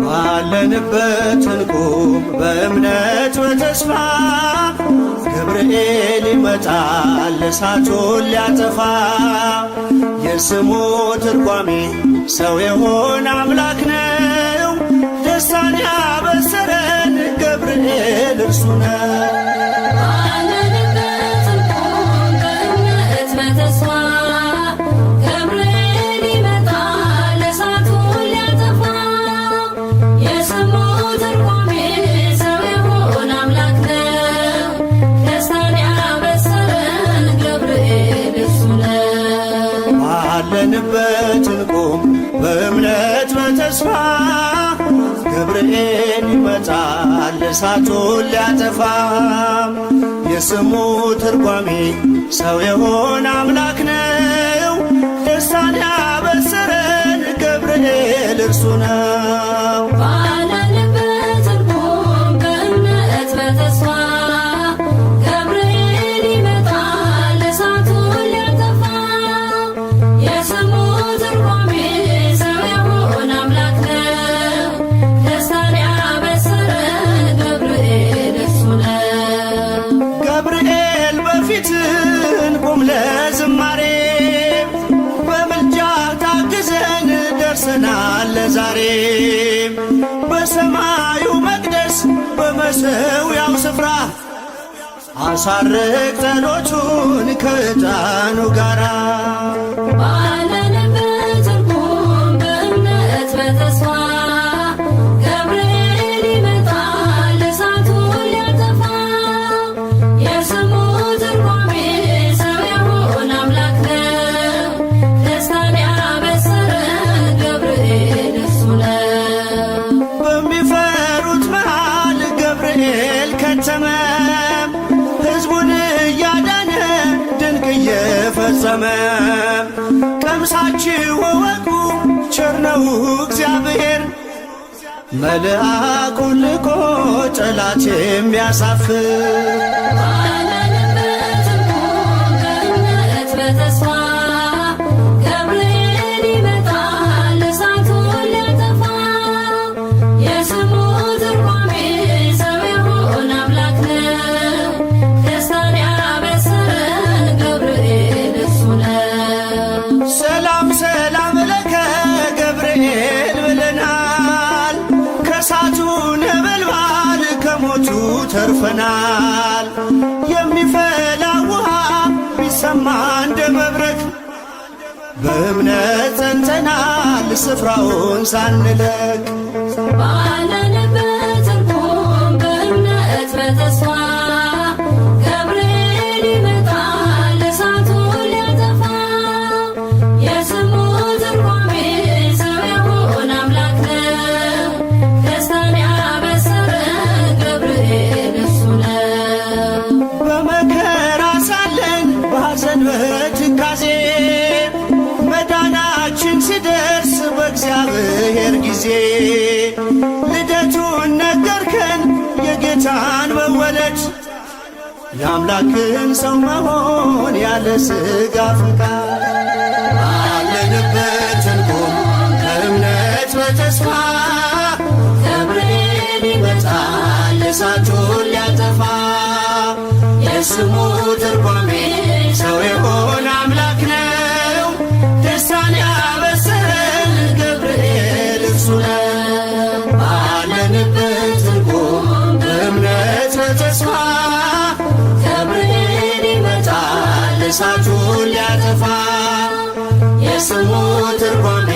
ባለንበት እንቁም በእምነት በተስፋ ገብርኤል ይመጣል እሳቱን ሊያጠፋ። የስሙ ትርጓሜ ሰው የሆነ አምላክ ነው። ደስታን ያበሰረን ገብርኤል እርሱ ነው። ባለንበት እንቁም በእምነት በተስፋ ገብርኤል ይመጣል እሳቱን ሊያጠፋ። የስሙ ትርጓሜ ሰው የሆነ አምላክ ነው። ደስታን ያበሰረን ገብርኤል እርሱ ነው። ባለንበት እንቁም በእምነት በተስፋ ገብርኤል ይመጣል እሳቱን ሊያጠፋ። የስሙ ትርጓሜ ሰው የሆነ አምላክ ነው። ደስታን ያበሰረን ገብርኤል እርሱ ነው። ገብርኤል በፊት እንቁም ለዝማሬ በምልጃ ታግዘን ደርሰናል ለዛሬ። በሰማዩ መቅደስ በመሠዊያው ስፍራ አሳርግ ጸሎቱን ከዕጣኑ ጋራ። ባለንበት እንቁም በእምነት በተስፋ ገብርኤል ይመጣል እሳቱን ሊያጠፋ። የስሙ ትርጓሜ ሰው የሆነ አምላክ ነው። ደስታን ያበሰረን ገብርኤል እርሱ ነው። በሚፈሩት መሃል ገብርኤል ከተመ። ሕዝቡን እያዳነ ድንቅ እየፈጸመ። ቀምሳችሁ እወቁ ቸር ነው እግዚአብሔር፣ መልአኩን ልኮ ጠላት የሚያሳፍር። ባለንበት እንቁም በእምነት በተስፋ ገብርኤል ይመጣል እሳቱን ሊያጠፋ። የስሙ ትርጓሜ ሰው የሆነ አምላክ ነው። ደስታን ያበሰረን ገብርኤል እርሱ ነው። ሰላም ሰላም ለከ ገብርኤል ብለናል። ከእሳቱ ነበልባል ከሞቱ ተርፈናል። የሚፈላ ውሃ ቢሰማ እንደ መብረቅ በእምነት ጸንተናል ስፍራውን ሳንለቅ። ባለንበት እንቁም በእምነት በተስፋ ገብርኤል ይመጣል እሳቱን ሊያጠፋ። የስሙ ትርጓሜ ሰው የሆነ አምላክ ነው። ደስታን ያበሰረን ገብርኤል እርሱ ነው። በመከራ ሳለን በሐዘን በትካዜ መዳናችን ሲደርስ በእግዚአብሔር ጊዜ ልደቱን ነገርከን የጌታን መወለድ። የአምላክን ሰው መሆን ያለ ሥጋ ፈቃድ። ባለንበት እንቁም በእምነት በተስፋ ገብርኤል ይመጣል እሳቱን ሊያጠፋ። የስሙ ትርጓሜ ሰው የሆነ አምላክ ነው። ደስታን ያበሰረን ገብርኤል እርሱ ነው። ባለንበት እንቁም በእምነት በተስፋ ገብርኤል ይመጣል እሳቱን ሊያጠፋ። የስሙ ትርጓሜ